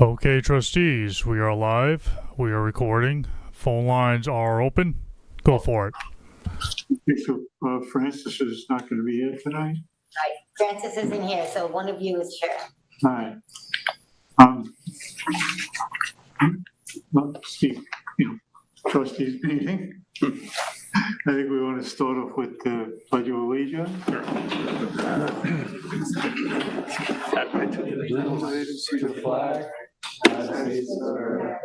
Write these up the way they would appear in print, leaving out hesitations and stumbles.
Okay, trustees, we are live. We are recording. Phone lines are open. Go for it. Okay, so Francis is not going to be here tonight. Right, Francis isn't here, so one of you is chair. All right. Well, Steve, trustees meeting. I think we want to start off with the Pledge of Allegiance. Allegiance to the flag, United States of America,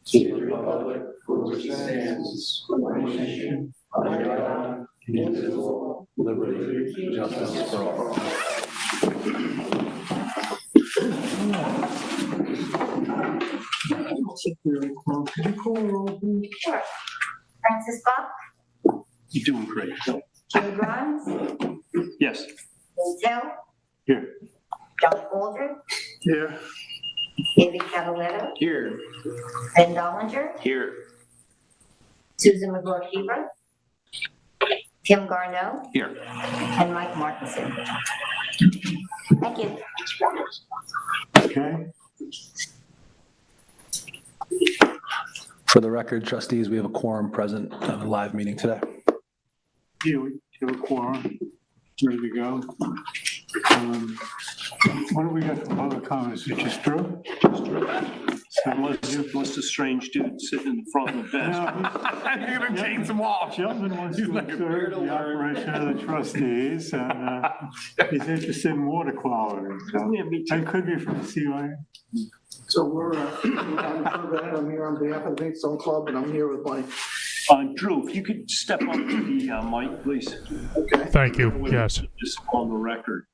to the republic for which it stands, one nation, under God, indivisible, liberty, and justice for all. Could you call the roll, please? Sure. Francis Buck, You're doing great. Jim Grimes, Yes. Liz Hill, Here. John Alder, Here. David Cataletto, Here. Ben Dollinger, Here. Susan McGraw-Heber, Tim Garneau, Here. and Mike Martinson. Thank you. Okay. For the record, trustees, we have a quorum present on the live meeting today. Here we have a quorum. Ready to go. What do we got for public comments? Is it just Drew? Unless the strange dude sitting in the front of the bench. You're gonna change them off. Sheldon wants to observe the operation of the trustees, and he's interested in water quality. So Yeah, me too. it could be from the CYA. So I'm here on behalf of the Maidstone Club, and I'm here with my. Drew, if you could step up to the mic, please. Okay. Thank you. Yes. Just on the record.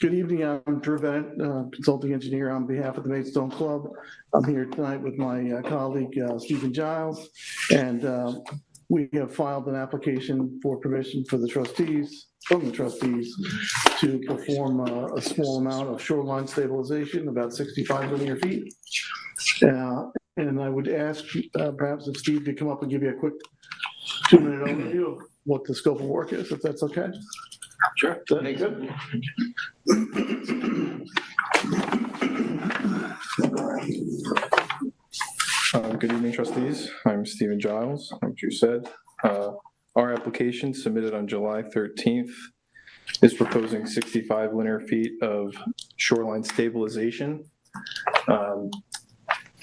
Good evening, I'm Drew Bennett, consulting engineer on behalf of the Maidstone Club. I'm here tonight with my colleague, Stephen Giles, and we have filed an application for permission for the trustees, from the trustees, to perform a small amount of shoreline stabilization, about 65 linear feet. And I would ask perhaps if Steve could come up and give you a quick 2-minute overview of what the scope of work is, if that's okay. Sure. Very good. Good evening, trustees. I'm Stephen Giles, like you said. Our application submitted on July 13th is proposing 65 linear feet of shoreline stabilization.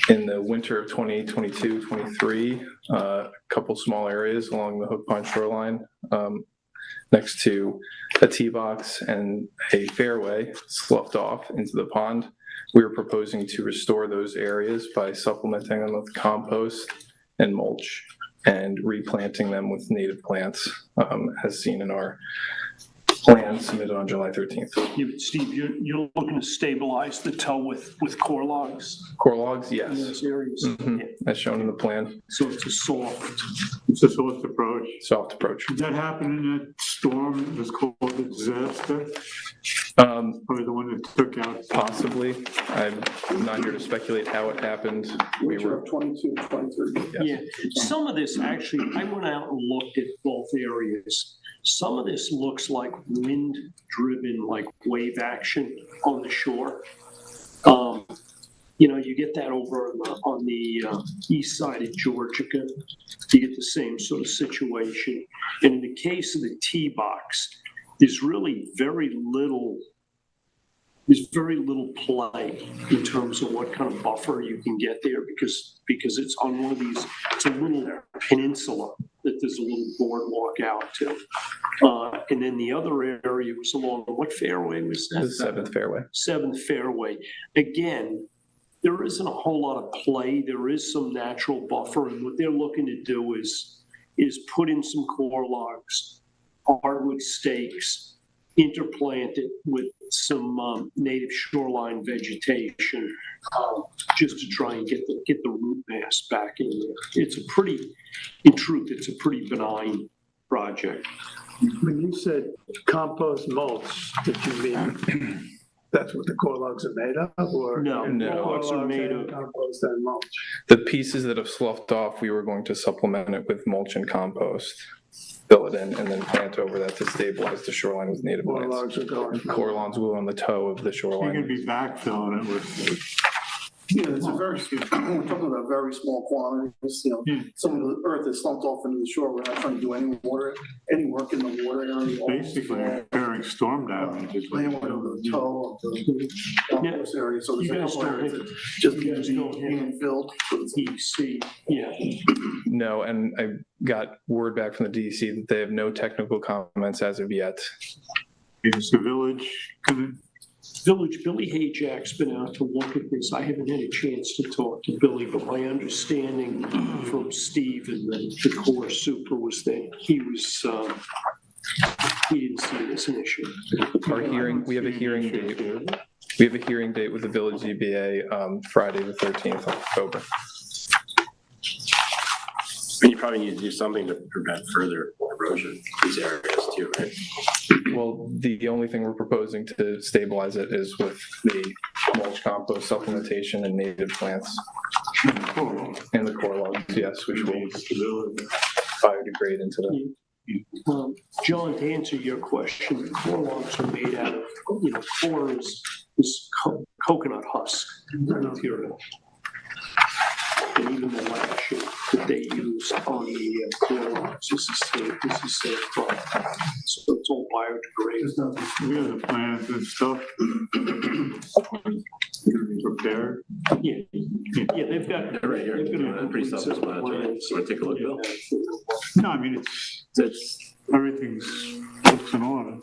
In the winter of 2022-23, a couple small areas along the Hook Pond shoreline next to a tee box and a fairway sloughed off into the pond. We are proposing to restore those areas by supplementing them with compost and mulch and replanting them with native plants, as seen in our plan submitted on July 13th. Steve, you're looking to stabilize the toe with core logs Core logs, in yes, those areas. as shown in the plan. So it's a soft. It's a soft approach. Soft approach. Did that happen in that storm? It was called the disaster? Probably the one that took out. Possibly. I'm not here to speculate how it happened. We Winter were, of 22, 23. Yeah, some of this actually, I went out and looked at both areas. Some of this looks like wind-driven, like wave action on the shore. You get that over on the east side of Georgia. You get the same sort of situation. And in the case of the tee box, there's really very little play in terms of what kind of buffer you can get there because it's on one of these, it's a little peninsula that there's a little boardwalk out to. And then the other area was along, what fairway was that? the seventh fairway. Seventh fairway. Again, there isn't a whole lot of play. There is some natural buffer, and what they're looking to do is put in some core logs, hardwood stakes, interplant it with some native shoreline vegetation, just to try and get the root mass back in there. In truth, it's a pretty benign project. When you said compost mulch, did you mean that's what the core logs are made of, or? No, No. logs are made of. Compost and mulch. The pieces that have sloughed off, we were going to supplement it with mulch and compost. fill it in, and then plant over that to stabilize the shoreline with native More plants. logs are going. Core lawns will on the toe of the You're shoreline. gonna be backfilling it with, Yeah, it's a very, we're talking about very small quantities, Yeah. some of the earth is slumped off into the shore. We're not trying to do any work in the water area. basically repairing storm damage. is what Laying you're one over the doing. toe of the golf course area, so there's You a guys couple don't areas hit- that just you need guys to don't be hit- hand filled. EC, yeah. No, and I got word back from the DEC that they have no technical comments as of yet. Is the village gonna, Village, Billy Hajak's been out to look at this. I haven't had a chance to talk to Billy, but my understanding from Steve and the Corps super was that he was, he didn't see it as an issue. Our hearing, we have a hearing date. We have a hearing date with the village ZBA, Friday, the 13th of October. And you probably need to do something to prevent further erosion in these areas too, right? Well, the only thing we're proposing to stabilize it is with the mulch compost supplementation and native plants and the core logs, yes, which will biodegrade into the. John, to answer your question, the core logs are made out of, core is coconut husk material. And even the lash that they use on the core logs is the same product. So it's all biodegradable. we have the plans and stuff prepared? Yeah, they've got. They're right here. they've got a They're pretty self-explanatory. plans. So take a look, Bill. No, I mean, That's, everything's looks in order.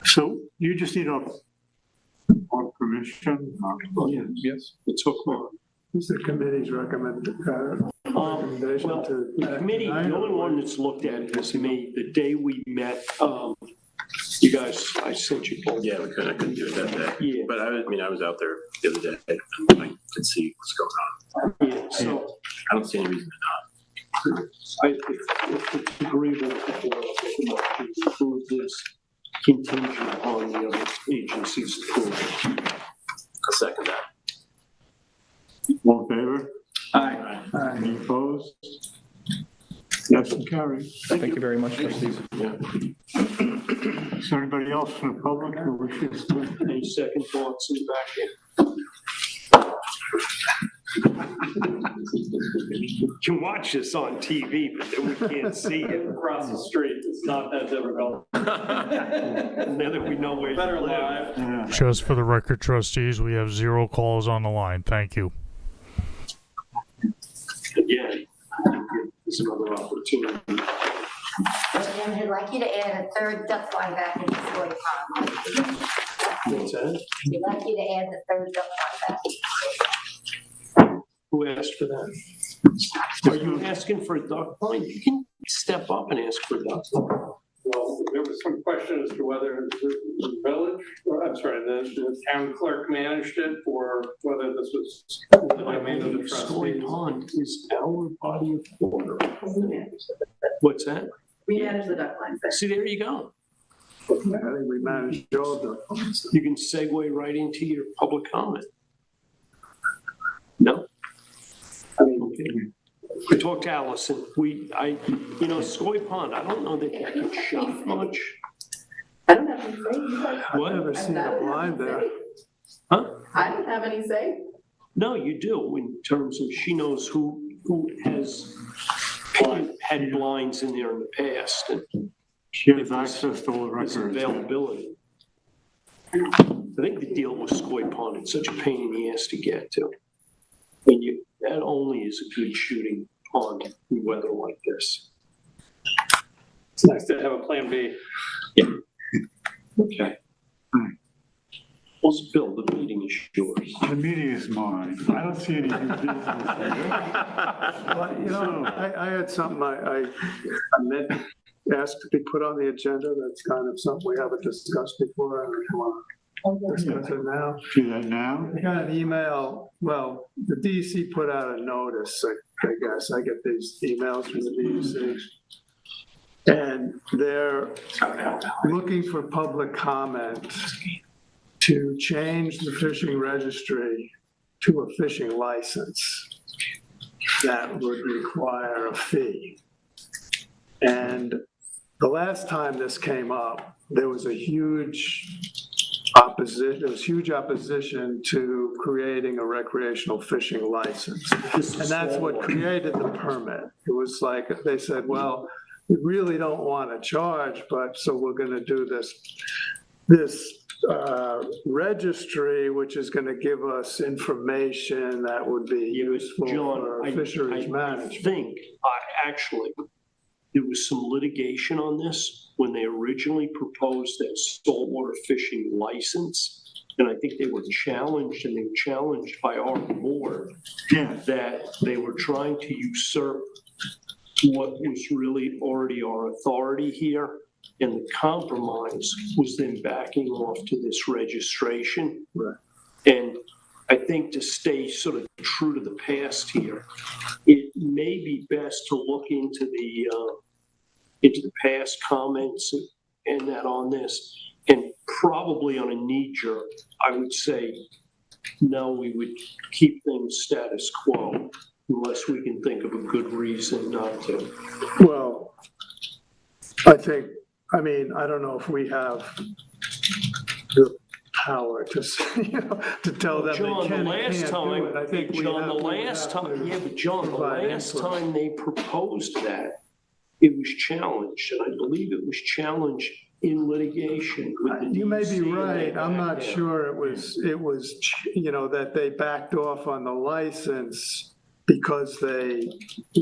So you just need our permission? Oh, yeah, Yes. it's hooked. Who's the committee's recommended, recommendation Well, to? the committee, the only one that's looked at it is me. The day we met, you guys, I sent you both. yeah, I couldn't do it that day. Yeah. But I was out there the other day and I could see what's going on. Yeah, so I don't see any reason to not. if it's agreeable with the board, I think to approve this contingent on the other agencies' approval. I'll second that. All in favor? Aye. Any opposed? Yes, and carried. Thank you very much, trustees. Is there anybody else from the public who wishes to? Any second thoughts in the back end? You can watch this on TV, but then we can't see it across the street. It's not that difficult. Now that we know where you live. Yeah. Just for the record, trustees, we have 0 calls on the line. Thank you. Again, it's another opportunity. And I'd like you to add a third duck line back into Soy Pond. What's that? We'd like you to add the third duck line back. Who asked for that? Are you asking for a duck line? You can step up and ask for a duck line. Well, there was some question as to whether the village, or I'm sorry, the town clerk managed it, or whether this was the domain of the Scoy trustees. Pond is our body of water. What's that? We manage the duck line. See, there you go. I think we managed all the. You can segue right into your public comment. No? Okay. I talked to Allison. Scoy Pond, I don't know that that can shop much. I don't have any say. You guys- What? Never seen a line there. Huh? I don't have any say. No, you do, in terms of she knows who has had blinds in there in the past and She has access to all the there's records. availability. I think the deal with Scoy Pond, it's such a pain in the ass to get to. And that only is a good shooting pond in weather like this. It's nice to have a plan B. Okay. Well, Bill, the meeting is yours. The meeting is mine. I don't see any new business here. Well, you know, I had something I meant to ask to be put on the agenda. That's kind of something we haven't discussed before. I don't want to discuss it now. Do that now? I got an email, well, the DEC put out a notice, I guess. I get these emails from the DEC. And they're looking for public comment to change the fishing registry to a fishing license that would require a fee. And the last time this came up, there was huge opposition to creating a recreational fishing license. And that's what created the permit. It was like, they said, well, we really don't want to charge, but so we're going to do this registry, which is going to give us information that would be useful for fisheries management. I think, actually, there was some litigation on this when they originally proposed that saltwater fishing license. And I think they were challenged, and they were challenged by our board that they were trying to usurp what was really already our authority here. And the compromise was then backing off to this registration. Right. And I think to stay sort of true to the past here, it may be best to look into the past comments and that on this, and probably on a knee jerk, I would say, no, we would keep things status quo unless we can think of a good reason not to. Well, I don't know if we have the power to, to tell them John, they can the and last can't do it. I think we John, have the to last time, yeah, but John, the provide last input. time they proposed that, it was challenged, and I believe it was challenged in litigation with the You may be DC, and right. they I'm not backed sure it was, that they backed off on the license because they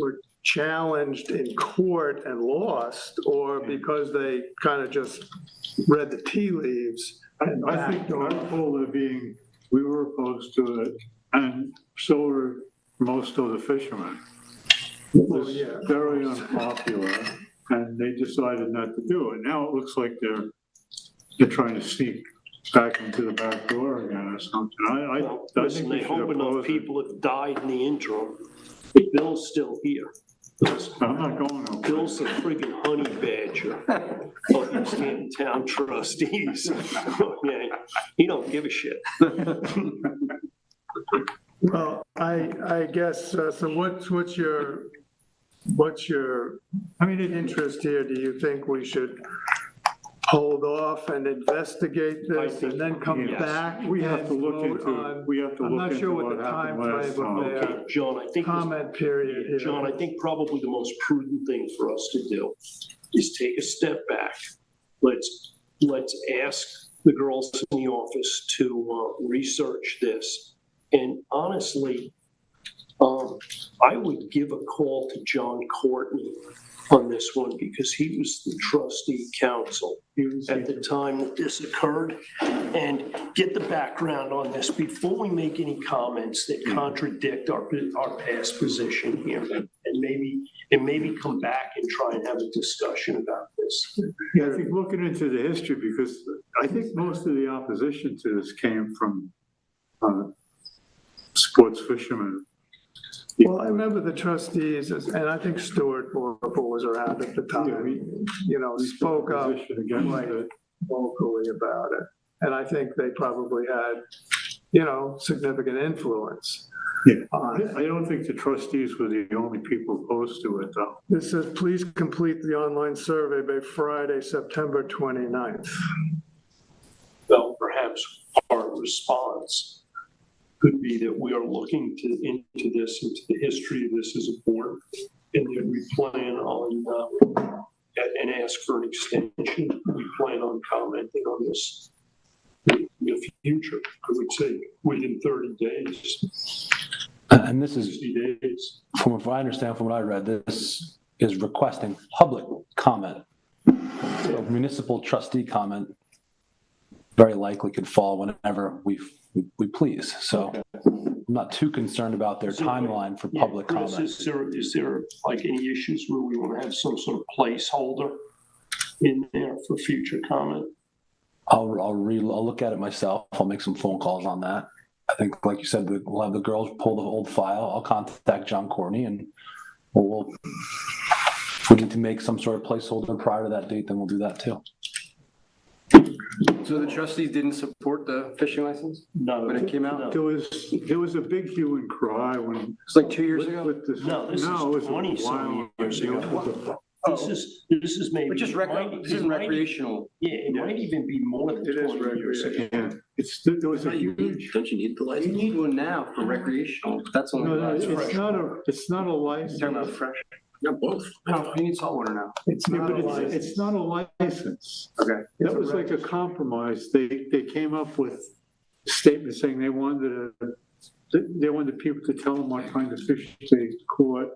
were challenged in court and lost, or because they kind of just read the tea leaves and I think backed our off. whole being, we were opposed to it, and so were most of the fishermen. It Well, was yeah. very unpopular, and they decided not to do it. Now it looks like they're trying to sneak back into the back door again or something. I Listen, think we they should hope enough oppose it. people have died in the interim. But Bill's still here. I'm not going to. Bill's a friggin' honey badger of these Hampton Town trustees. Yeah, he don't give a shit. Well, I guess, so what's your interest here? Do you think we should hold off and investigate this and then come Yes. back? We have to and look vote into, on- we have to I'm look not into sure what what the happened time last frame time. of Okay, their John, I think, comment period here. John, I think probably the most prudent thing for us to do is take a step back. Let's ask the girls in the office to research this. And honestly, I would give a call to John Courtney on this one because he was the trustee counsel at the time that this occurred, and get the background on this before we make any comments that contradict our past position here. And maybe come back and try and have a discussion about this. Yeah, I think looking into the history, because I think most of the opposition to this came from sports fishermen. Well, I remember the trustees, and I think Stuart was around at the time, spoke up Position against quite it. vocally about it. And I think they probably had, significant influence. Yeah, on it. I don't think the trustees were the only people opposed to it, though. This says, please complete the online survey by Friday, September 29th. Well, perhaps our response could be that we are looking into this, into the history of this as a board, and that we plan on, and ask for an extension. We plan on commenting on this in the future, I would say, within 30 days, And this is, 60 days. from what I understand, from what I read, this is requesting public comment. So municipal trustee comment very likely could fall whenever we please. So I'm not too concerned about their timeline for Yeah, public Chris, comment. is there like any issues where we want to have some sort of placeholder in there for future comment? I'll look at it myself. I'll make some phone calls on that. I think, like you said, we'll have the girls pull the old file. I'll contact John Courtney, and if we need to make some sort of placeholder prior to that date, then we'll do that too. So the trustees didn't support the fishing license No. when it came out? There was a big hue and cry when. It's like 2 years ago? With this. No, this No, it is was a 20-some while years ago. This is maybe. Which is this isn't recreational. Yeah, it might even be more than It is 20 years ago. Yeah, there was a huge, Don't you need the You license? need one now for recreational, but that's only. no, That's fresh. it's not a You're license. talking about fresh? Yeah, both. No, you need saltwater now. It's Yeah, not but a license. it's not a license. Okay. That was like a compromise. They came up with statements saying they wanted people to tell them what kind of fish they caught,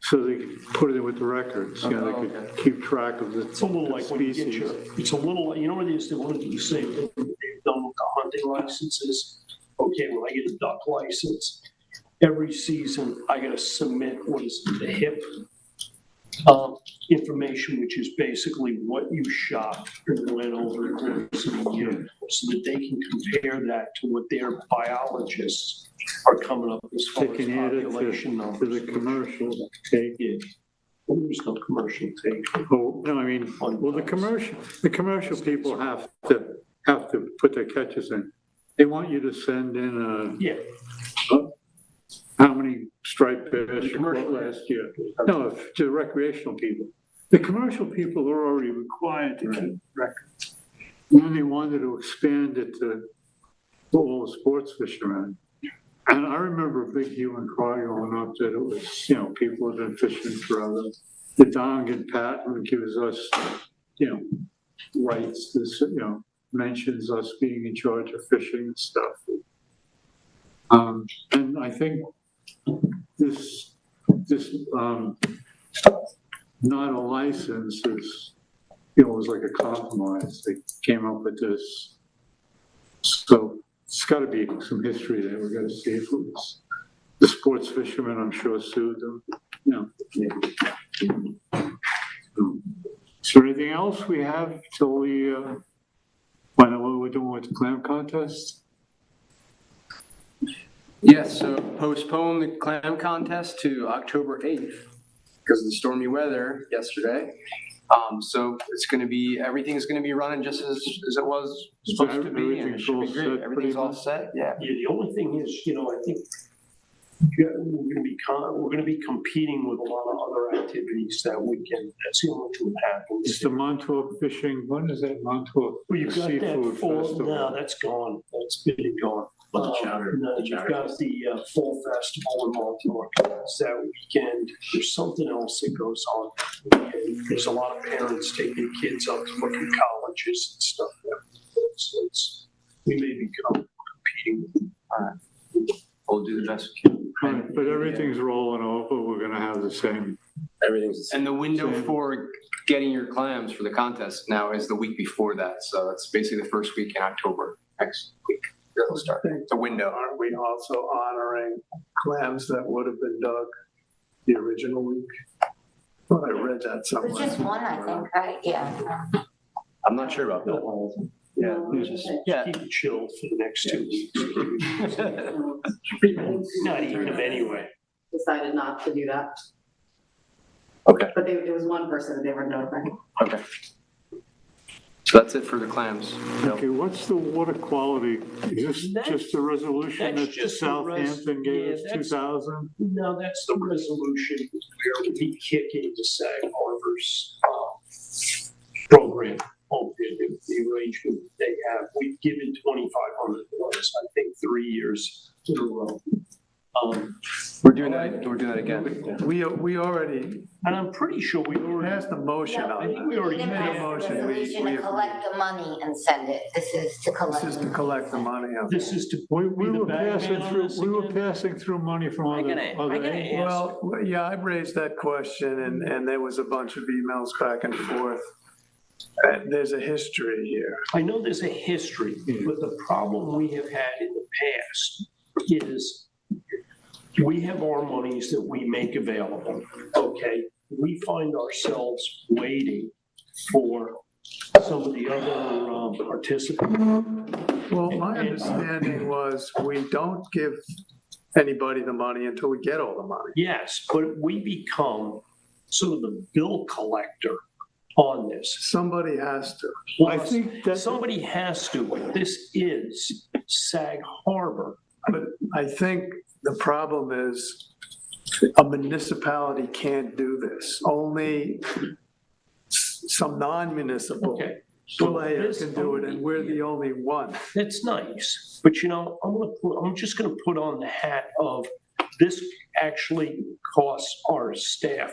so they could put it in with the records. You know, they could keep track of the It's a little like when you get species. it's a little, you know what it is, they want to do the same thing they've done with the hunting licenses. Okay, when I get a duck license, every season I gotta submit what is the HIP information, which is basically what you shot and went over the course of the year, so that they can compare that to what their biologists are coming up as far They as can add it population to numbers. the commercial take. Yeah. Well, there's no commercial take. Oh, no, I mean, well, the commercial people have to put their catches in. They want you to send in Yeah. how many striped fish you caught last year. No, to the recreational people. The commercial people are already required to keep records. And then they wanted to expand it to all the sports fishermen. And I remember a big hue and cry going up that it was, you know, people have been fishing forever. The Dongan patent gives us, you know, rights, this, you know, mentions us being in charge of fishing and stuff. And I think this not a license is, you know, was like a compromise. They came up with this. So it's got to be some history there. We got to see if it was the sports fishermen, I'm sure, sued them. You know. Is there anything else we have till we find out what we're doing with the clam contest? Yes, so postpone the clam contest to October 8th because of the stormy weather yesterday. So it's going to be, everything's going to be running just as it was supposed to be, and it should be great. Everything's all set, yeah. Yeah, the only thing is, you know, I think we're gonna be competing with a lot of other activities that weekend. That's the only thing that happens. It's the Montauk fishing, when is that Montauk Well, you've got that Seafood fall, Festival? no, that's gone. That's been gone. But the chowder- No, the you've chowder got the fall festival in Montauk. It's that weekend. There's something else that goes on. And there's a lot of parents taking kids up to look at colleges and stuff. So we may become competing. We'll do the best we can. Right, but everything's rolling over, we're gonna have the same. Everything's. And the window Same. for getting your clams for the contest now is the week before that. So that's basically the first week in October, next week. It'll start. It's a window. Aren't we also honoring clams that would have been dug the original week? Well, I read that It's somewhere. just one, I think, right? Yeah. I'm not sure about that. Yeah, No, just Yeah. keep it chilled for the next 2 weeks. Not eating them anyway. Decided not to do that, Okay, but there was one person that they were notified. okay. So that's it for the clams. Okay, what's the water quality? Is this just a resolution That's that just a Southampton gave yeah, us that's- 2,000? No, that's the resolution where we kick into Sag Harbor's program. The arrangement they have. We've given $2,500, I think, 3 years in a row. We're doing that again. We already And I'm pretty sure we already. passed the motion I on think that. we already We didn't made pass a the motion. resolution to collect the money and send it. This is to collect. This is to collect the money. This is to. We be the were bag passing man on through, this we were again? passing through money from I other gotta aid. ask. Well, yeah, I raised that question and there was a bunch of emails back and forth. There's a history here. I know there's a history, but the problem we have had in the past is we have our monies that we make available, okay? We find ourselves waiting for some of the other participants. Well, my understanding was we don't give anybody the money until we get all the money. Yes, but we become sort of the bill collector on this. Somebody has to. I think that, Somebody has to. This is Sag Harbor. But I think the problem is a municipality can't do this. Only some non-municipal Okay. So player this- can do it, and we're the only one. That's nice, but I'm just gonna put on the hat of, this actually costs our staff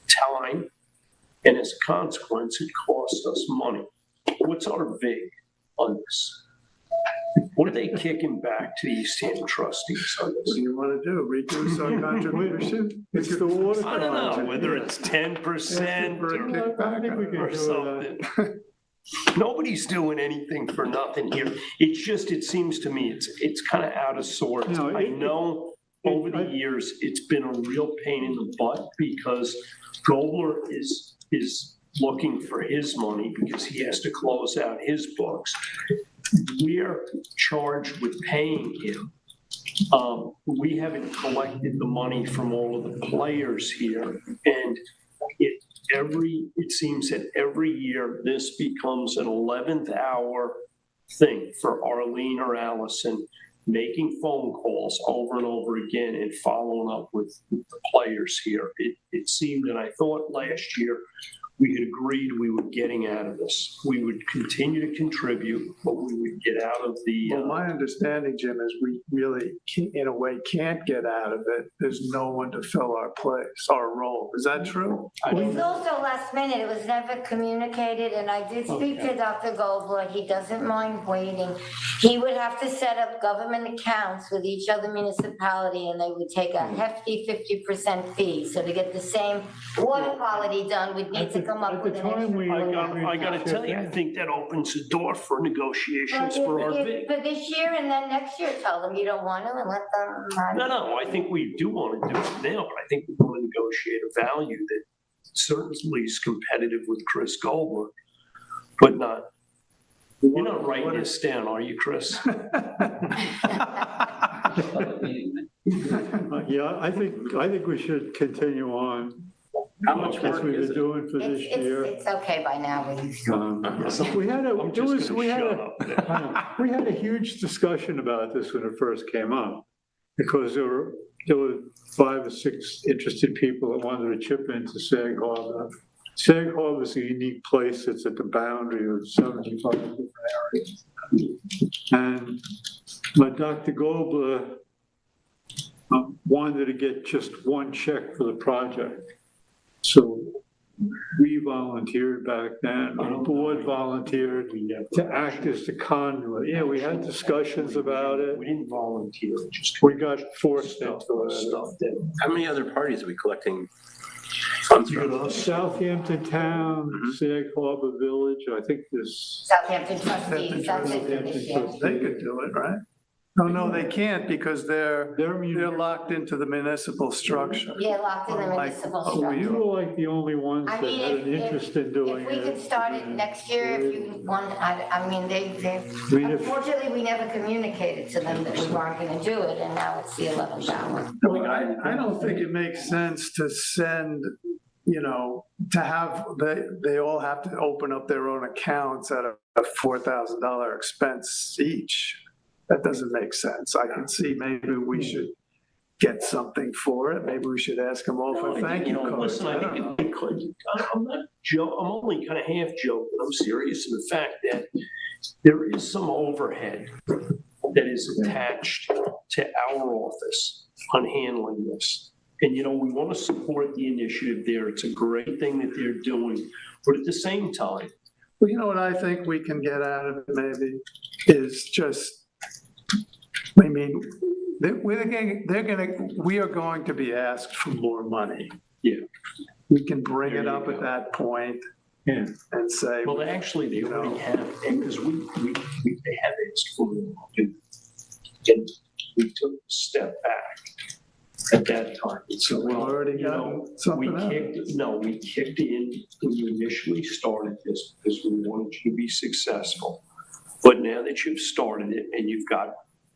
time, and as a consequence, it costs us money. What's our vig on this? What are they kicking back to the East Hampton trustees on What this? do you want to do? Reduce our contribution? It's the water. I don't know, whether it's 10% For a or kickback I think we can or do something. that. Nobody's doing anything for nothing here. It's just, it seems to me, it's kind of out of sorts. No, I know over the I- years, it's been a real pain in the butt because Gobler is looking for his money because he has to close out his books. We're charged with paying him. We haven't collected the money from all of the players here, and it seems that every year this becomes an 11th hour thing for Arlene or Allison, making phone calls over and over again and following up with the players here. It seemed, and I thought last year, we had agreed we were getting out of this. We would continue to contribute, but we would get out of the. Well, my understanding, Jim, is we really, in a way, can't get out of it. There's no one to fill our place, our role. Is that true? It's also last minute, it was never communicated, and I did speak to Dr. Goldblatt, he doesn't mind waiting. He would have to set up government accounts with each other municipality, and they would take a hefty 50% fee. So to get the same water quality done, we'd need to come up At with the an time we. extra. I gotta tell you, I think that opens the door for negotiations for our bid. For this year and then next year, tell them you don't want to and let them. No, I think we do want to do it now, but I think we want to negotiate a value that certainly is competitive with Chris Goldberg, but not. You're not writing this down, are you, Chris? Yeah, I think we should continue on. How much As work we've is been it? doing for this year. It's okay by now, we used to. We had I'm just gonna shut up. we had a huge discussion about this when it first came up. Because there were 5 or 6 interested people that wanted to chip into Sag Harbor. Sag Harbor is a unique place. It's at the boundary of 75 different areas. And Dr. Gobler wanted to get just one check for the project. So we volunteered back then, the board volunteered to act as the conduit. Yeah, we had discussions about it. We didn't volunteer, just. We got forced into it. Stuff that. How many other parties are we collecting funds from? Southampton Town, Sag Harbor Village, I think there's. Southampton trustees, that's it for this year. They could do it, right? No, they can't because they're locked into the municipal structure. Yeah, locked in the Like, municipal oh, structure. You were like the only ones I that mean, had an interest in doing If we could it. start it next year, if you want, I mean, they, mean, if- unfortunately, we never communicated to them that we weren't gonna do it, and now it's the 11th hour. Well, I don't think it makes sense to send, to have, they all have to open up their own accounts at a $4,000 expense each. That doesn't make sense. I can see maybe we should get something for it. Maybe we should ask them all for thank you cards. Listen, I think if we could, I'm not joking, I'm only kind of half joking, I'm serious in the fact that there is some overhead that is attached to our office on handling this. And, we want to support the initiative there. It's a great thing that they're doing, but at the same time. Well, you know what I think we can get out of it maybe is just, I mean, we are going to be asked for more money. Yeah. We can bring it There you up at go. that point Yeah. and say, Well, actually, they already have, because they have asked for more. And we took a step back at that time. So, we already you got know, something out. we kicked in when you initially started this because we wanted you to be successful. But now that you've started it and you've got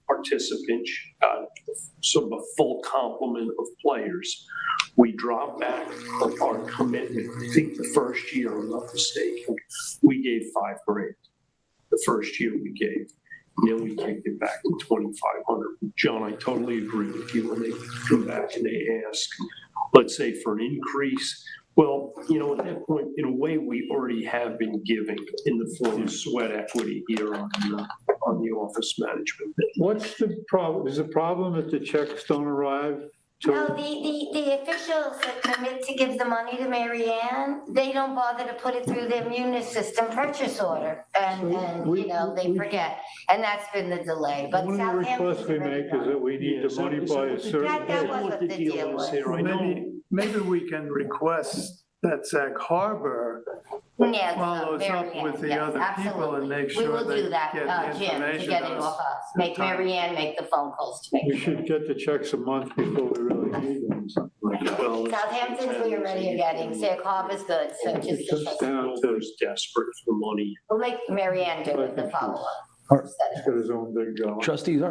participants, sort of a full complement of players, we drop back our commitment. I think the first year, I'm not mistaken, we gave $5,000. The first year we gave. And then we kicked it back to $2,500. John, I totally agree with you when they come back and they ask, let's say for an increase, Well, you know, at that point, in a way, we already have been giving in the form of sweat equity here on the office management. What's the problem? Is the problem that the checks don't arrive No, to? the officials that commit to give the money to Mary Ann, they don't bother to put it through their munis system purchase order. And, you know, they forget. And that's been the delay. But One of the Southampton's requests we already make is done it. that we need the money by a certain That date. was what the deal was. I know. Maybe we can request that Sag Harbor Yeah, follows Mary up Ann, with the yes, other people and absolutely. make We sure will they do that, get Jim, to information get it to off us. us. Make Mary Ann make the phone calls to make We it. should get the checks a month before we really need them, something like that. Well, Southampton's we already are getting, Sag Harbor's good, so It just, comes down to, Who's desperate for money. we'll make Mary Ann do it, the follow-up. Are- he's got his own big going. Trustees,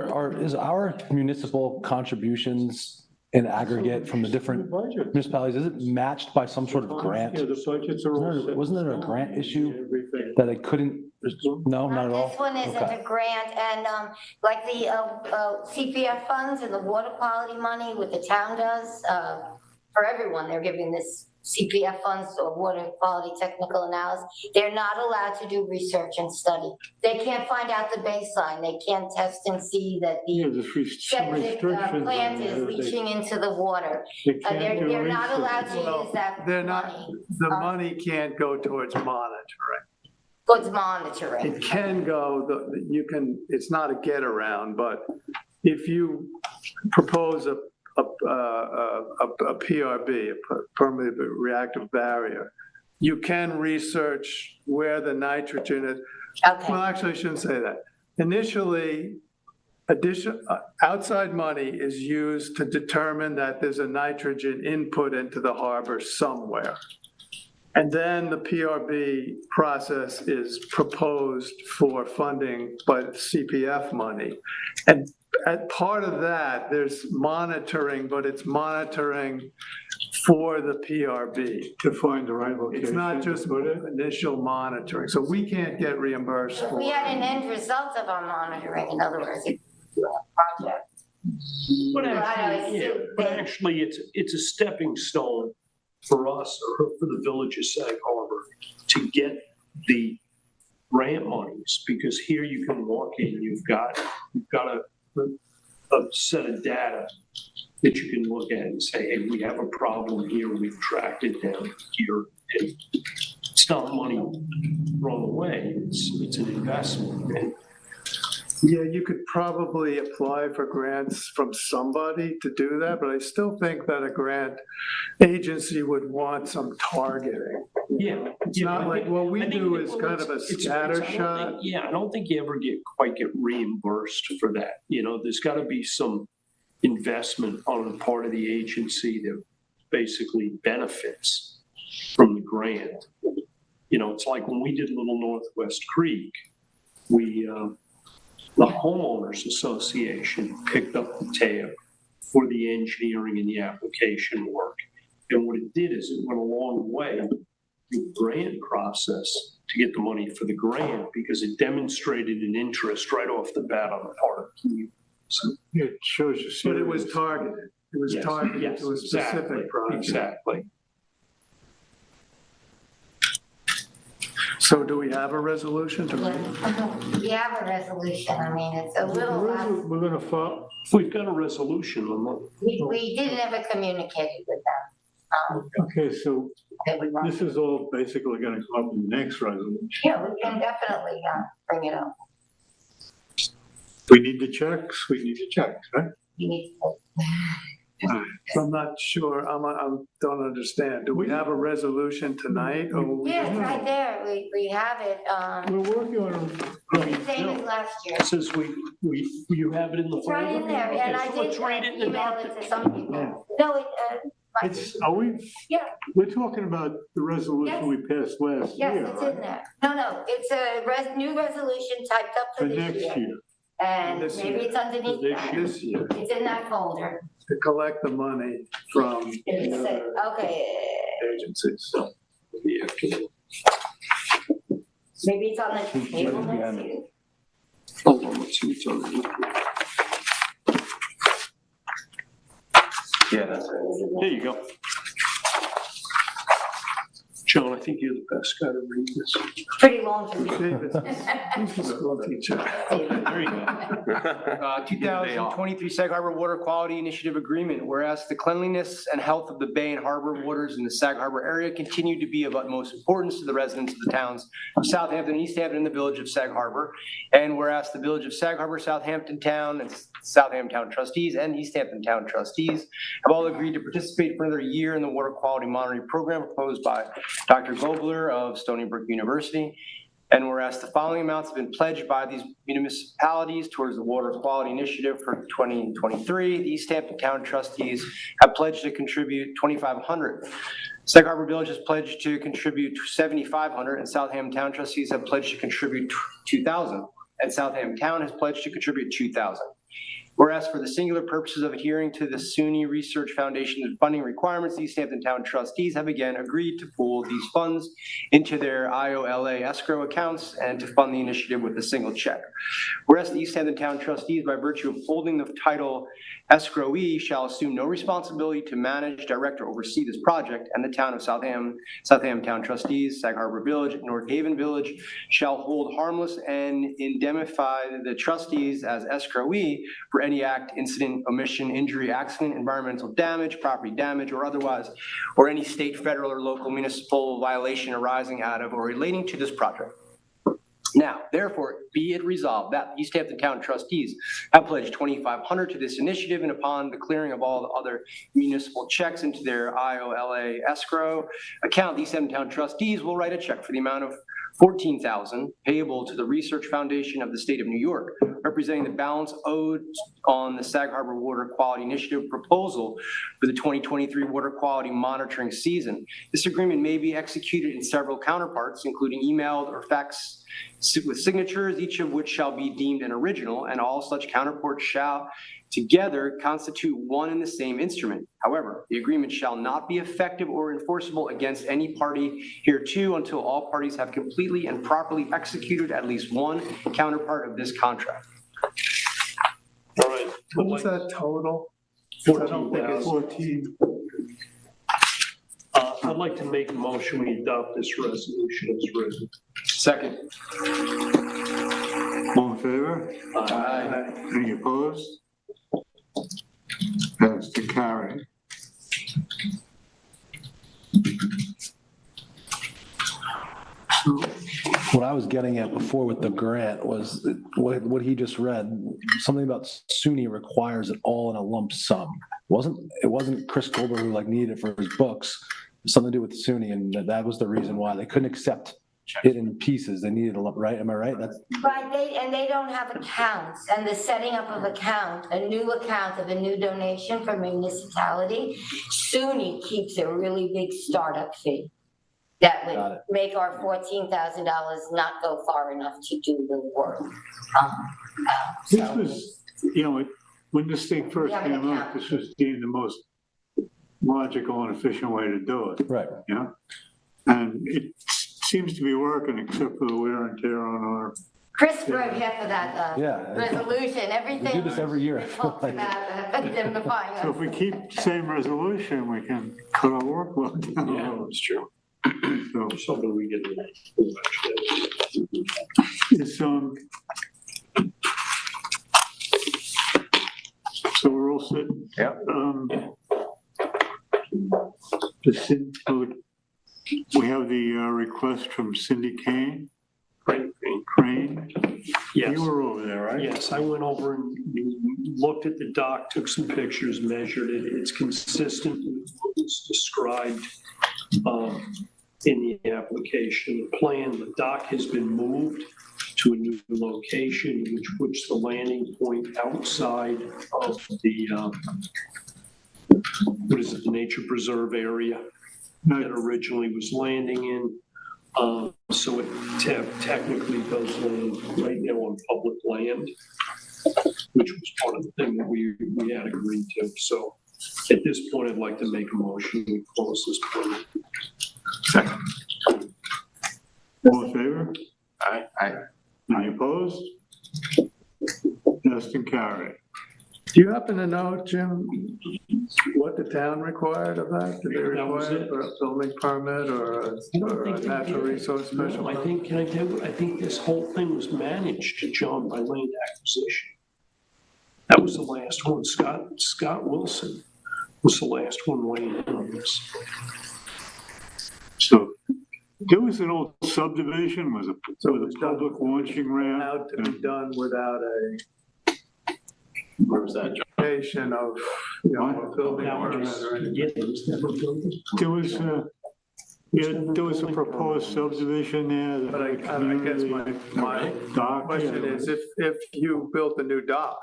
is our municipal contributions in aggregate from the different Budget. municipalities, is it matched by some sort of grant? Yeah, the budgets are all set. Wasn't there a grant issue Everything. that they couldn't, no, not at all? This one isn't Okay. a grant, and like the CPF funds and the water quality money, what the town does, for everyone, they're giving this CPF funds or water quality technical analysis. They're not allowed to do research and study. They can't find out the baseline. They can't test and see that Yeah, the there's some septic restrictions. plant on is there. leaching into the water. They can't do They're not research. allowed to Well, use that They're not, money the money can't go towards monitoring. towards monitoring. It can go, you can, it's not a get around, but if you propose a PRB, a permanent reactive barrier, you can research where the nitrogen is. Well, Okay, actually, I shouldn't say that. Initially, outside money is used to determine that there's a nitrogen input into the harbor somewhere. And then the PRB process is proposed for funding by CPF money. And as part of that, there's monitoring, but it's monitoring for the PRB. To find the right location. It's not just to put it. initial monitoring, so we can't get reimbursed if for we had it. an end result of our monitoring, in other words, a project. But I actually, yeah, but actually, it's a stepping stone for us, or for the village of Sag Harbor, to get the grant monies, because here you can walk in, you've got a set of data that you can look at and say, hey, we have a problem here, we've tracked it down here, and it's not money thrown away, it's an investment. And Yeah, you could probably apply for grants from somebody to do that, but I still think that a grant agency would want some targeting. yeah. It's not like, what we do is kind of a scatter I don't shot. think- Yeah, I don't think you ever quite get reimbursed for that. You know, there's got to be some investment on the part of the agency that basically benefits from the grant. You know, it's like when we did Little Northwest Creek, the homeowners association picked up the tab for the engineering and the application work. And what it did is it went a long way in the grant process to get the money for the grant, because it demonstrated an interest right off the bat on the part of the community. So, It shows you. But it was targeted. It was yes, targeted yes, to a exactly, specific project. Exactly. So do we have a resolution to read? We have a resolution, I mean, it's a little, We're gonna file, We've got a resolution on the we did never communicated with them. okay, so That we want, this is all basically gonna come up in the next resolution. yeah, we can definitely bring it up. We need the checks, right? You need to. I'm not sure, I don't understand. Do we have a resolution tonight? Or Yeah, it's right there, we have it, We're working on, same as last year. It says you have it in the It's folder? right in there, Okay, and I so let's did read it in the email it document. to some people. No, it's, are we, yeah, we're talking about the resolution we passed last year, yes, it's in right? there. No, it's a new resolution typed up For for next this year. year. And This maybe year. it's underneath that. This year, It's in that folder. to collect the money from It's, the other okay, agencies. Yeah. maybe it's on the table next to you. Hold on, let's see what's on the. Yeah, that's right. There you go. think you're the best guy to read this. Pretty long to read. David, he's a school teacher. There you go. 2023 Sag Harbor Water Quality Initiative Agreement, whereas the cleanliness and health of the bay and harbor waters in the Sag Harbor area continue to be of utmost importance to the residents of the towns of Southampton and East Hampton and the village of Sag Harbor. And whereas the village of Sag Harbor, Southampton Town, and Southampton Town Trustees and East Hampton Town Trustees have all agreed to participate for another year in the water quality monitoring program proposed by Dr. Gobler of Stony Brook University. And whereas the following amounts have been pledged by these municipalities towards the water quality initiative for 2023, the East Hampton Town Trustees have pledged to contribute $2,500. Sag Harbor Village has pledged to contribute $7,500, and Southampton Town Trustees have pledged to contribute $2,000, and Southampton Town has pledged to contribute $2,000. Whereas for the singular purposes of adhering to the SUNY Research Foundation's funding requirements, the East Hampton Town Trustees have again agreed to pool these funds into their IOLA escrow accounts and to fund the initiative with a single check. Whereas the East Hampton Town Trustees, by virtue of holding the title escrowee, shall assume no responsibility to manage, direct, or oversee this project, and the town of Southampton Town Trustees, Sag Harbor Village, and North Haven Village shall hold harmless and indemnify the trustees as escrowee for any act, incident, omission, injury, accident, environmental damage, property damage, or otherwise, or any state, federal, or local municipal violation arising out of or relating to this project. Now, therefore, be it resolved that the East Hampton Town Trustees have pledged $2,500 to this initiative, and upon the clearing of all the other municipal checks into their IOLA escrow account, the East Hampton Town Trustees will write a check for the amount of $14,000 payable to the Research Foundation of the State of New York, representing the balance owed on the Sag Harbor Water Quality Initiative proposal for the 2023 water quality monitoring season. This agreement may be executed in several counterparts, including emailed or fax with signatures, each of which shall be deemed an original, and all such counterparts shall together constitute one and the same instrument. However, the agreement shall not be effective or enforceable against any party hereto until all parties have completely and properly executed at least one counterpart of this contract. All right. What was that total? I don't think it's 14. I'd like to make a motion, we adopt this resolution as written. Second. All in favor? Aye. Any opposed? That's to carry. What I was getting at before with the grant was what he just read, something about SUNY requires it all in a lump sum. It wasn't Chris Goldberg who needed it for his books. It was something to do with SUNY, and that was the reason why they couldn't accept it in pieces. They needed a lump, right? Am I right? Right, they don't have accounts, and the setting up of a new account of a new donation from a municipality, SUNY keeps a really big startup fee that would make our $14,000 not go far enough to do the work. This was, when this thing first came up, this was deemed the most logical and efficient way to do it. Right. And it seems to be working except for the wear and tear on our. Chris wrote half of that resolution, everything. We do this every year. Talks about indemnifying us. So if we keep the same resolution, we can cut our workload down. Yeah, that's true. So Something we get. it's, so we're all set. Yep. We have the request from Cindy Crane. Yes. You were over there, right? Yes, I went over and looked at the dock, took some pictures, measured it. It's consistent with what was described in the application. The plan, the dock has been moved to a new location, which puts the landing point outside of the, the nature preserve area that originally was landing in. So it technically does land right now on public land, which was part of the thing that we had agreed to. So at this point, I'd like to make a motion to close this point. Second. All in favor? Aye. Any opposed? Passed and carried. Do you happen to know, Jim, what the town required of that? Did they That was require it. for a building permit or I don't or a think they natural did. resource special? No, I permit? think, can I tell you, I think this whole thing was managed, John, by land acquisition. That was the last one. Scott Wilson was the last one weighing in on this. So there was an old subdivision, was it, So with it was a done- public launching ramp? Allowed to be done without a Where was that, John? notification of, you know, a building That one permit was, or anything. yeah, there was never building. There was, there was a proposed subdivision there. that But had a I guess community my dock. question Yeah. is, if you built a new dock,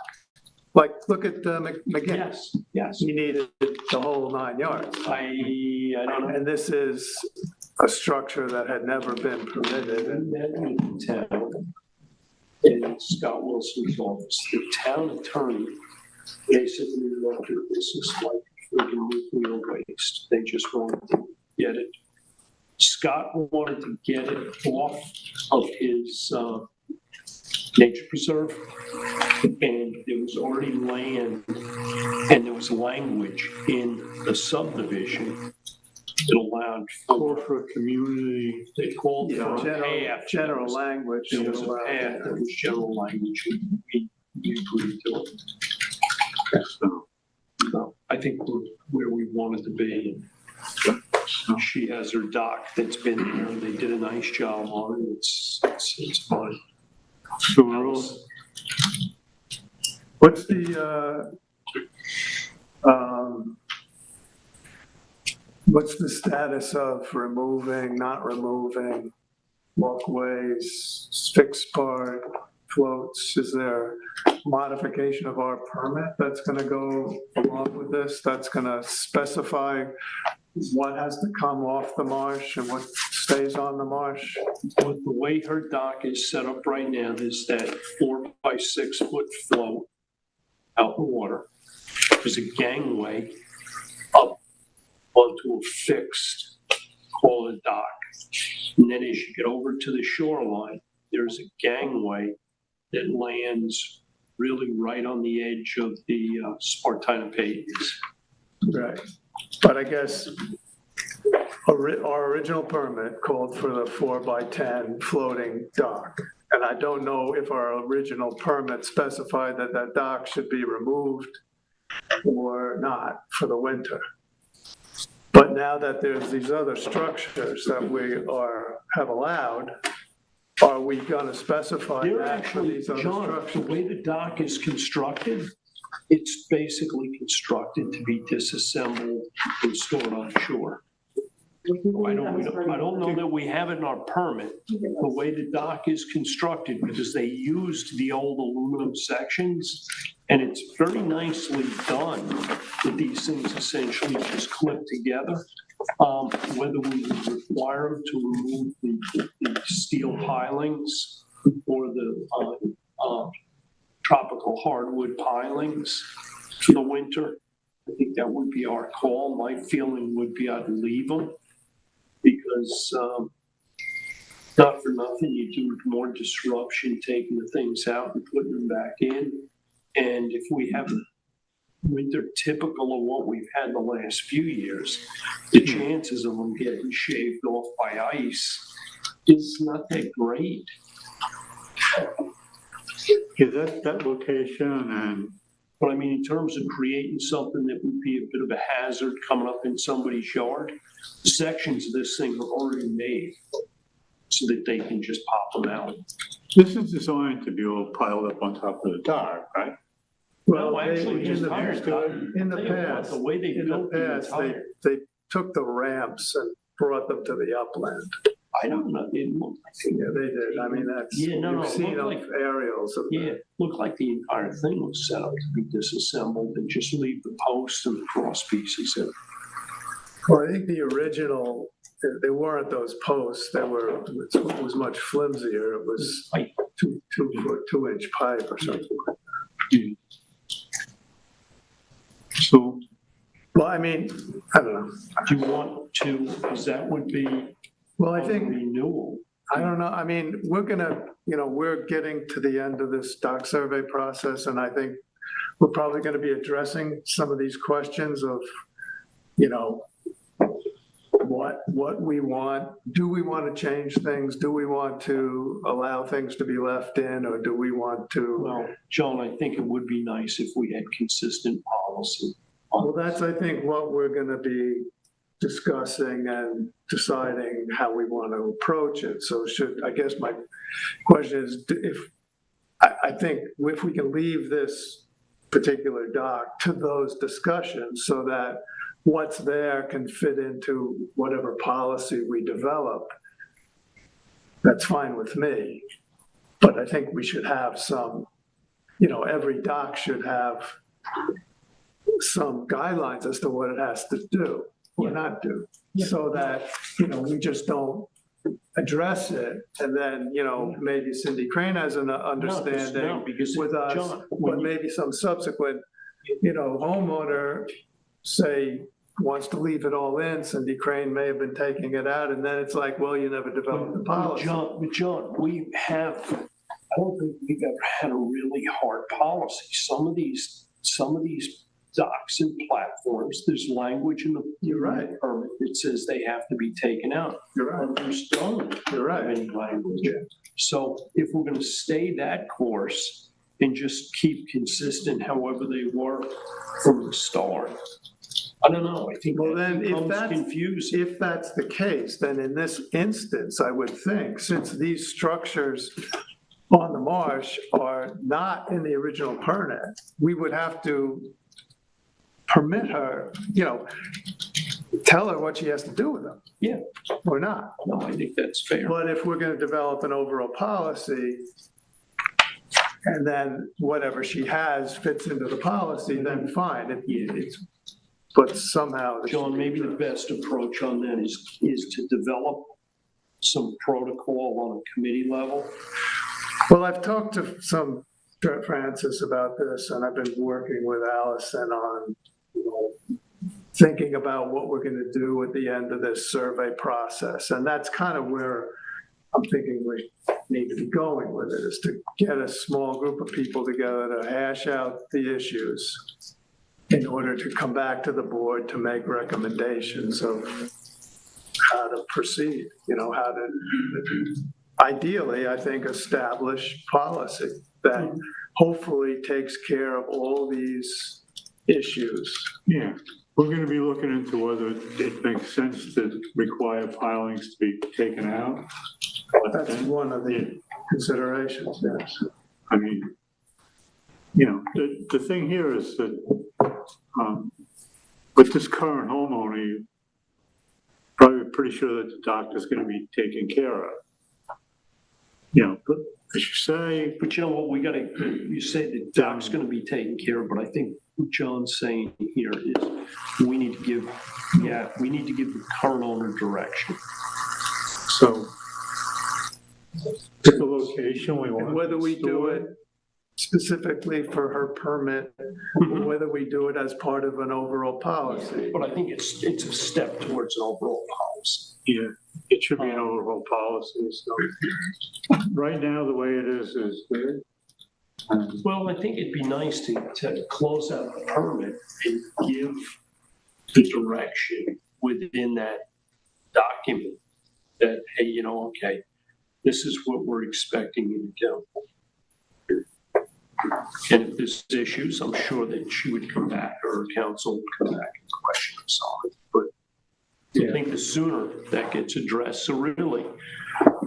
like, look at McGinn, Yes, yes. he needed the whole 9 yards. I don't know. And this is a structure that had never been permitted. And then the town, in Scott Wilson's office, the town attorney basically looked at this as like freaking nuclear waste. They just wanted to get it. Scott wanted to get it off of his nature preserve. And there was already land and there was language in the subdivision that allowed Call for, for a community. they called for a General, path. general language. There was a allowed path, it. there was general language, we agreed to it. So I think we're where we wanted to be. She has her dock that's been there, they did a nice job on it, it's fine. So we're all, What's the status of removing, not removing walkways, fixed part, floats? Is there modification of our permit that's gonna go along with this? That's gonna specify what has to come off the marsh and what stays on the marsh? With the way her dock is set up right now, there's that 4 by 6 foot float out in the water. There's a gangway up onto a fixed, call it dock. And then as you get over to the shoreline, there's a gangway that lands really right on the edge of the Spartina pavers. Right. But I guess our original permit called for the 4 by 10 floating dock. And I don't know if our original permit specified that that dock should be removed or not for the winter. But now that there's these other structures that we have allowed, are we gonna specify They're that for actually, these other John, the structures? way the dock is constructed, it's basically constructed to be disassembled and stored on shore. I don't know that we have it in our permit, the way the dock is constructed, because they used the old aluminum sections, and it's very nicely done, that these things essentially just clip together. Whether we require them to remove the steel pilings or the tropical hardwood pilings for the winter, I think that would be our call. My feeling would be I'd leave them. Because not for nothing, you do more disruption taking the things out and putting them back in. And if we have winter typical of what we've had the last few years, the chances of them getting shaved off by ice is not that great. is that location and But I mean, in terms of creating something that would be a bit of a hazard coming up in somebody's yard, sections of this thing are already made so that they can just pop them out. this is designed to be all piled up on top of the dock, right? No, actually, in just the higher. past, In the past, the way they In the built the past, entire, they took the ramps and brought them to the upland. I don't know, it looked like, Yeah, they did. I mean, that's, Yeah, no, you've it seen looked like- aerials of yeah, that. it looked like the entire thing was set up to be disassembled and just leave the posts and the cross pieces in. Well, I think the original, they weren't those posts. It was much flimsier. It was Like, 2-inch pipe or something. So Well, I mean, I don't know. do you want to, because that would be Well, I a think, renewal. I don't know. I mean, we're getting to the end of this dock survey process, and I think we're probably going to be addressing some of these questions of, what we want. Do we want to change things? Do we want to allow things to be left in, or do we want to? Well, John, I think it would be nice if we had consistent policy. Well, that's, I think, what we're going to be discussing and deciding how we want to approach it. So I guess my question is, I think if we can leave this particular doc to those discussions so that what's there can fit into whatever policy we develop, that's fine with me. But I think we should have some, every doc should have some guidelines as to what it has to do or not do, so that, we just don't address it, and then, maybe Cindy Crane has an understanding with us, John, but maybe some subsequent, homeowner, say, wants to leave it all in, Cindy Crane may have been taking it out, and then it's like, well, you never developed the policy. John, I don't think we've ever had a really hard policy. Some of these docs and platforms, there's language in the You're right. permit that says they have to be taken out. You're right. Others don't You're right. have any language. Yeah. So if we're going to stay that course and just keep consistent however they were from the start, I don't know. I think Well, that then, becomes confusing. if that's the case, then in this instance, I would think, since these structures on the marsh are not in the original permit, we would have to permit her, tell her what she has to do with them. Yeah. Or not. No, I think that's fair. But if we're going to develop an overall policy, and then whatever she has fits into the policy, then fine. But somehow. John, maybe the best approach on that is to develop some protocol on a committee level. Well, I've talked to some Francis about this, and I've been working with Allison on, thinking about what we're going to do at the end of this survey process. And that's kind of where I'm thinking we need to be going with it, is to get a small group of people together to hash out the issues in order to come back to the board to make recommendations of how to proceed, how to, ideally, I think, establish policy that hopefully takes care of all these issues. Yeah, we're gonna be looking into whether it makes sense to require filings to be taken out. That's one of the considerations, yes. I mean, the thing here is that, with this current homeowner, you're probably pretty sure that the doctor's gonna be taken care of. But as you say. But you know what, you say the doc's gonna be taken care of, but I think what John's saying here is we need to give the current owner direction. So, pick a location we want. And whether we do it specifically for her permit, or whether we do it as part of an overall policy. But I think it's a step towards an overall policy. Yeah, it should be an overall policy, so. Right now, the way it is good. Well, I think it'd be nice to close out the permit and give the direction within that document that, hey, okay, this is what we're expecting you to do. And if there's issues, I'm sure that she would come back, or her counsel would come back and question and solve it. But I think the sooner that gets addressed, so really,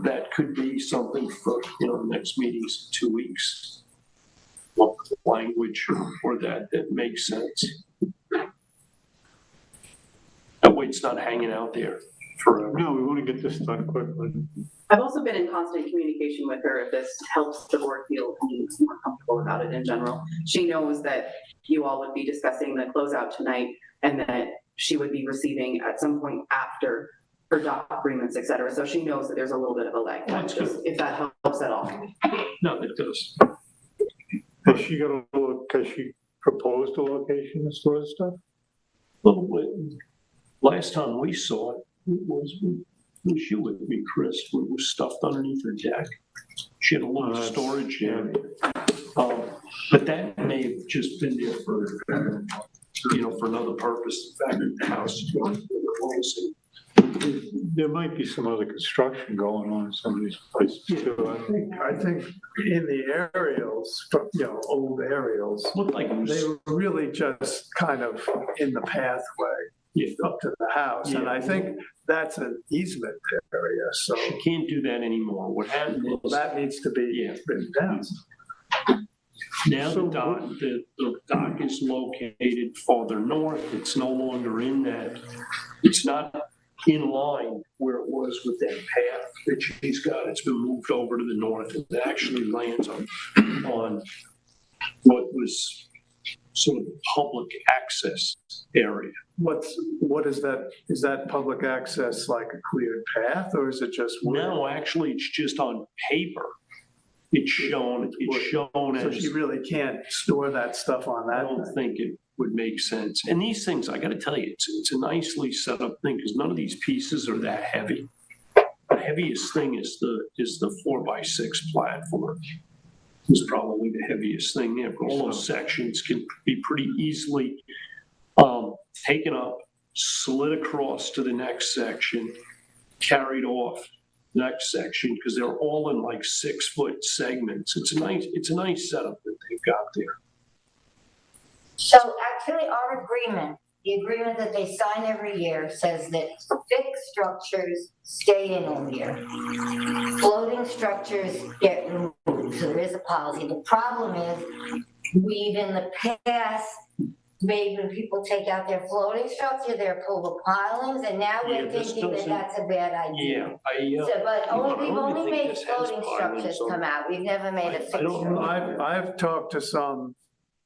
that could be something for, the next meeting's 2 weeks. What language for that makes sense. That way it's not hanging out there forever. No, we want to get this done quickly. I've also been in constant communication with her if this helps the board feel more comfortable about it in general. She knows that you all would be discussing the closeout tonight, and that she would be receiving at some point after her doc agreements, et cetera. So she knows that there's a little bit of a lag time, if that helps at all. No, it does. Has she proposed a location to store the stuff? Well, last time we saw it was you with me, Chris, it was stuffed underneath her deck. She had a little storage area. But that may have just been there for, for another purpose, the fact that the house is going to close. There might be some other construction going on in some of these places too. I think in the aerials, old aerials, Looked like it was. they were really just kind of in the pathway up to the house. And I think that's an easement area, so She can't do that anymore. What happened is, that needs to be written down. now the dock is located farther north. It's no longer in that. It's not in line where it was with that path that she's got. It's been moved over to the north. It actually lands on what was sort of public access area. What is that? Is that public access like a cleared path, or is it just? No, actually, it's just on paper. It's shown So as. you really can't store that stuff on I that? don't think it would make sense. And these things, I gotta tell you, it's a nicely set up thing, because none of these pieces are that heavy. The heaviest thing is the 4x6 platform. It's probably the heaviest thing there, but all those sections can be pretty easily taken up, slid across to the next section, carried off next section, because they're all in like 6-foot segments. It's a nice setup that they've got there. So actually, our agreement, the agreement that they sign every year, says that fixed structures stay in all year. Floating structures get removed, so there is a policy. The problem is, we've in the past made when people take out their floating structure, their pull pilings, and now we're this thinking that doesn't- that's a bad idea. Yeah, So, but we've don't only think made this has floating pilings structures on come out, we've never made a I fixed don't know. structure. I've talked to some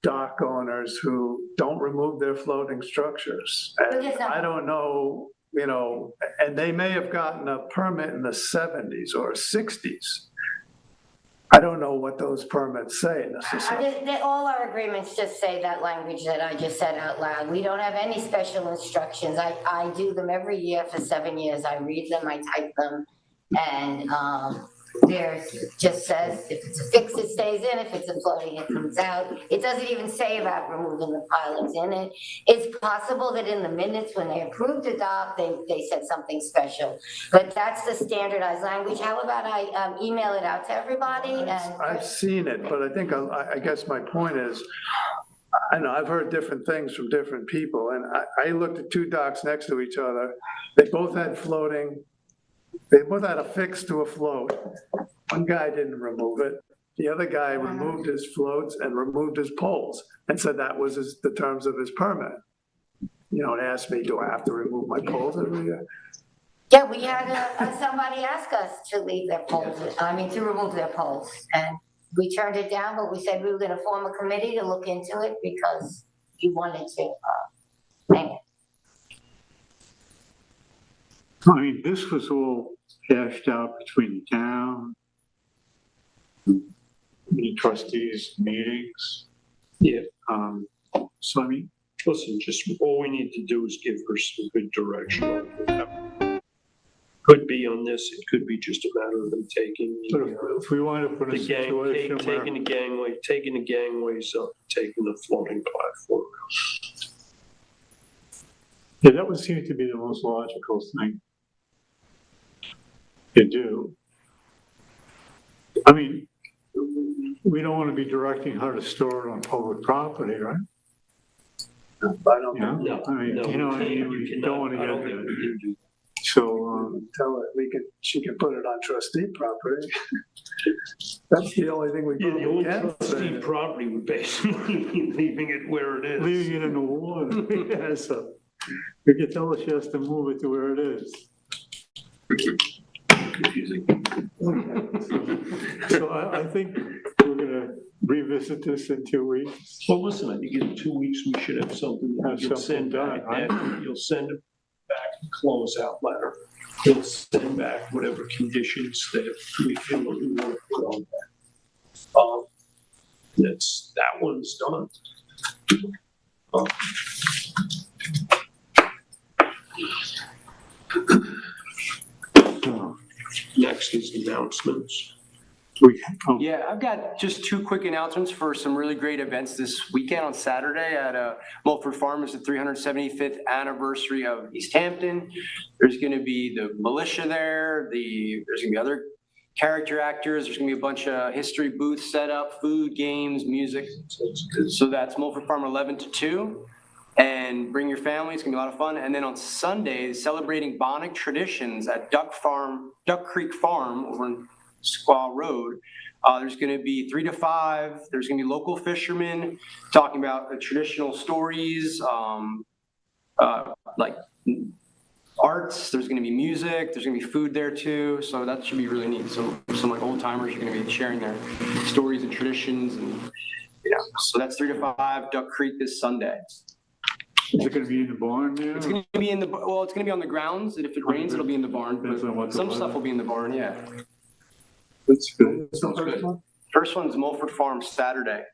dock owners who don't remove their floating structures. But And there's not- I don't know, and they may have gotten a permit in the 70s or 60s. I don't know what those permits say necessarily. All our agreements just say that language that I just said out loud. We don't have any special instructions. I do them every year for 7 years. I read them, I type them. And there's just says if it's a fix, it stays in. If it's a floating, it comes out. It doesn't even say about removing the pilings in it. It's possible that in the minutes when they approved the dock, they said something special. But that's the standardized language. How about I email it out to everybody? And I've seen it, but I think, I guess my point is, I know, I've heard different things from different people, and I looked at two docks next to each other. They both had floating, they both had a fix to a float. One guy didn't remove it. The other guy removed his floats and removed his poles and said that was the terms of his permit. And asked me, do I have to remove my poles every year? yeah, we had somebody ask us to leave their poles, to remove their poles. And we turned it down, but we said we were gonna form a committee to look into it because we wanted to, hang it. I mean, this was all hashed out between the town, the trustees meetings. Yeah. So I mean, listen, just all we need to do is give her some good direction. Could be on this, it could be just a matter of them taking but if we want to put a the gang, situation where, taking the gangways up, taking the floating platform. yeah, that would seem to be the most logical thing to do. I mean, we don't want to be directing her to store it on public property, right? I don't Yeah, No, I mean, no, you know what I mean? you We cannot. don't want to I don't get think there. we can do that. So, tell her she can put it on trustee property. That's the only thing we Yeah, the old can trustee say. property would basically be leaving it where it is. leaving it in the water, yeah, so we can tell her she has to move it to where it is. Confusing. So I think we're gonna revisit this in 2 weeks. Well, listen, I think in 2 weeks, we should have something that Have we can something send done, back. right? And you'll send it back, closeout letter. You'll send back whatever conditions that we feel that we want to put on that. That one's done. So, Next is announcements. Yeah, I've got just two quick announcements for some really great events this weekend on Saturday at Mulford Farm. Is the 375th anniversary of East Hampton. There's going to be the militia there. There's going to be other character actors. There's going to be a bunch of history booths set up, food, games, music. So that's Mulford Farm 11 to 2. And bring your family. It's going to be a lot of fun. And then on Sunday, celebrating Bonnic traditions at Duck Creek Farm over in Squaw Road. There's going to be 3 to 5. There's going to be local fishermen talking about traditional stories, like arts. There's going to be music. There's going to be food there too. So that should be really neat. Some like old timers are going to be sharing their stories and traditions, and so that's 3 to 5. Duck Creek this Sunday. Is it gonna be in the barn there? It's going to be it's going to be on the grounds. And if it rains, it'll be in the barn. But some stuff will be in the barn. Yeah. That's good. Sounds good. First one's Mulford Farm Saturday.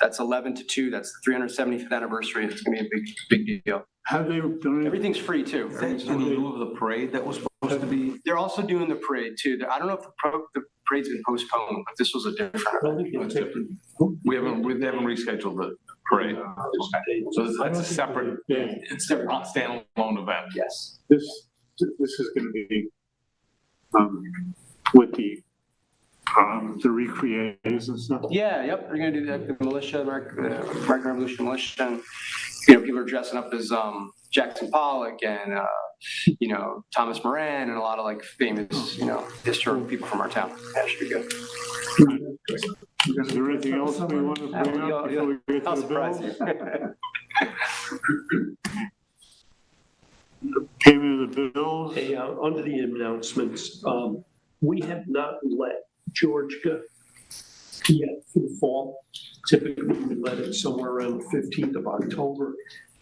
That's 11 to 2. That's the 375th anniversary. It's going to be a big deal. Have they done it? Everything's free too. In lieu of the parade that was supposed to be. They're also doing the parade too. I don't know if the parade's been postponed, but this was a different event. We haven't rescheduled the parade. So that's a separate, it's a standalone event. Yes. This is gonna be, with the recreators and stuff. Yeah, yep. They're gonna do the militia, American Revolution militia. And, people are dressing up as Jackson Pollock and Thomas Moran and a lot of like famous historical people from our town. That should be good. Is there anything else we want to bring up before we get to I'll the surprise bills? you. Payment of the bills. Hey, under the announcements, we have not let Georgia yet for the fall. Typically, we let it somewhere around the 15th of October.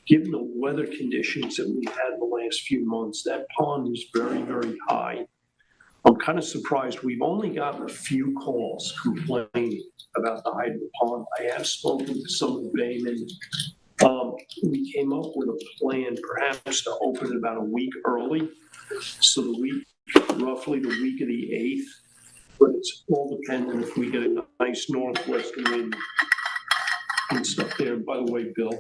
Given the weather conditions that we've had in the last few months, that pond is very, very high. I'm kind of surprised. We've only gotten a few calls complaining about the height of the pond. I have spoken to some of the baymen. We came up with a plan perhaps to open it about a week early. So roughly the week of the 8th. But it's all dependent if we get a nice northwest wind and stuff there. And by the way, Bill, I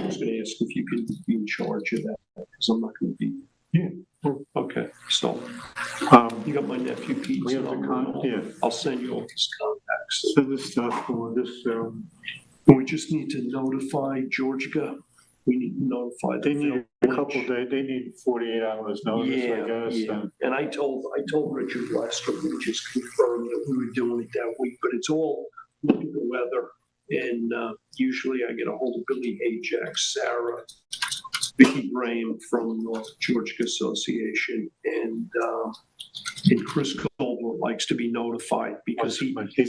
was going to ask if you could be in charge of that because I'm not going to be. Yeah. Okay. So you got my nephew Pete. We have the I'll send you all his contacts. Send this stuff for this. We just need to notify Georgia. We need to notify. They need a couple of days. They need 48 hours notice, I guess. Yeah. And I told Richard Lester, we just confirmed that we were doing it that week, but it's all look at the weather. And usually I get a hold of Billy Ajax, Sarah, Vicki Graham from North Georgia Association, and Chris Colbert likes to be notified because he wants the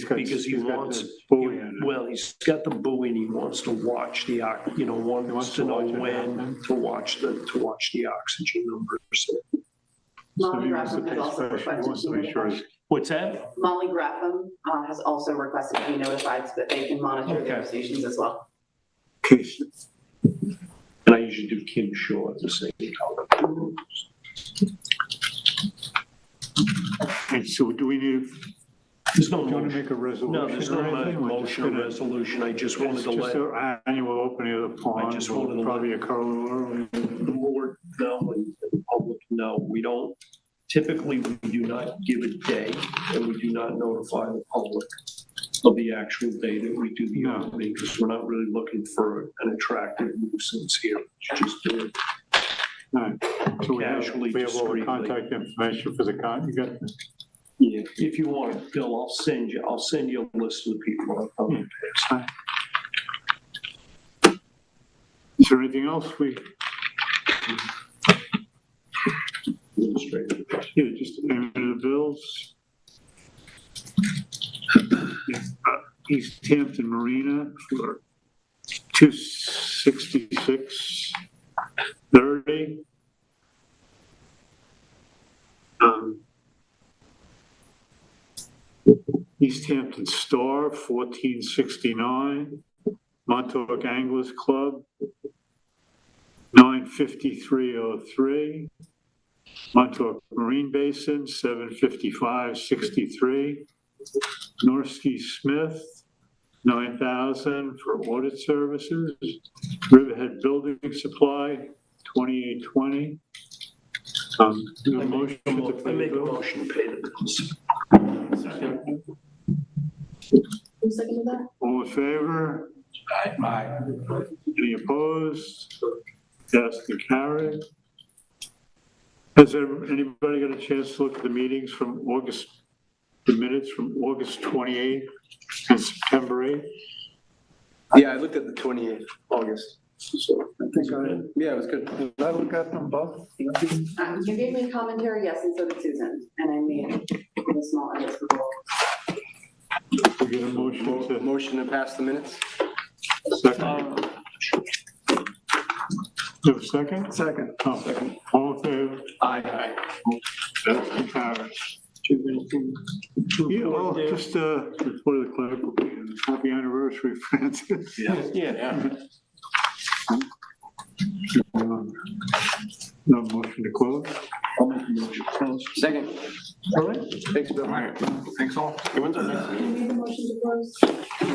buoy and he wants to watch the wants to know when to watch the oxygen numbers. Molly Graffam has also requested. What's that? Molly Graffam has also requested to be notified so that they can monitor their stations as well. Okay. And I usually do Kim Shaw at the same time. Okay, so do we need? There's no Do you want to motion. make a resolution? No, there's no or anything? motion or resolution. I just wanted to It's let just an annual opening of the pond. just wanted to Probably a color. the board know and the public know. We don't, typically, we do not give a day and we do not notify the public of the actual day that we do the opening because we're not really looking for an attractive nuisance here. It's just doing it. All right. So we have all the discreetly. contact information for the you got the. Yeah, if you want it, Bill, I'll send you a list of the people. Is there anything else Yeah, just the payment of the bills. East Hampton Marina for $266.30. East Hampton Star, $14.69. Montauk Anglers Club, $953.03. Montauk Marine Basin, $755.63. Norsky Smith, 9,000 for audit services. Riverhead Building Supply, 2820. Do a motion to pay I make the a bill. motion to pay the bills. Who seconded that? All in favor? Aye. Any opposed? Passed and carried. Has anybody got a chance to look at the meetings from August, the minutes from August 28th and September 8th? Yeah, I looked at the 28th, August. So, I think Yeah, it was good. did I look at them both? You gave me commentary, yes, and so did Susan, and I made a small edits for both. we get a motion to Motion to pass the minutes? second. Do you have a second? Second. Oh, second. All in favor? Aye. Passed and carried. Yeah, well, just before the clerk, happy anniversary, Francis. Yeah. No motion to close? I'll make a motion. Second. All right. Thanks, Bill. All right, thanks all. When's our next meeting? You made the motion to close?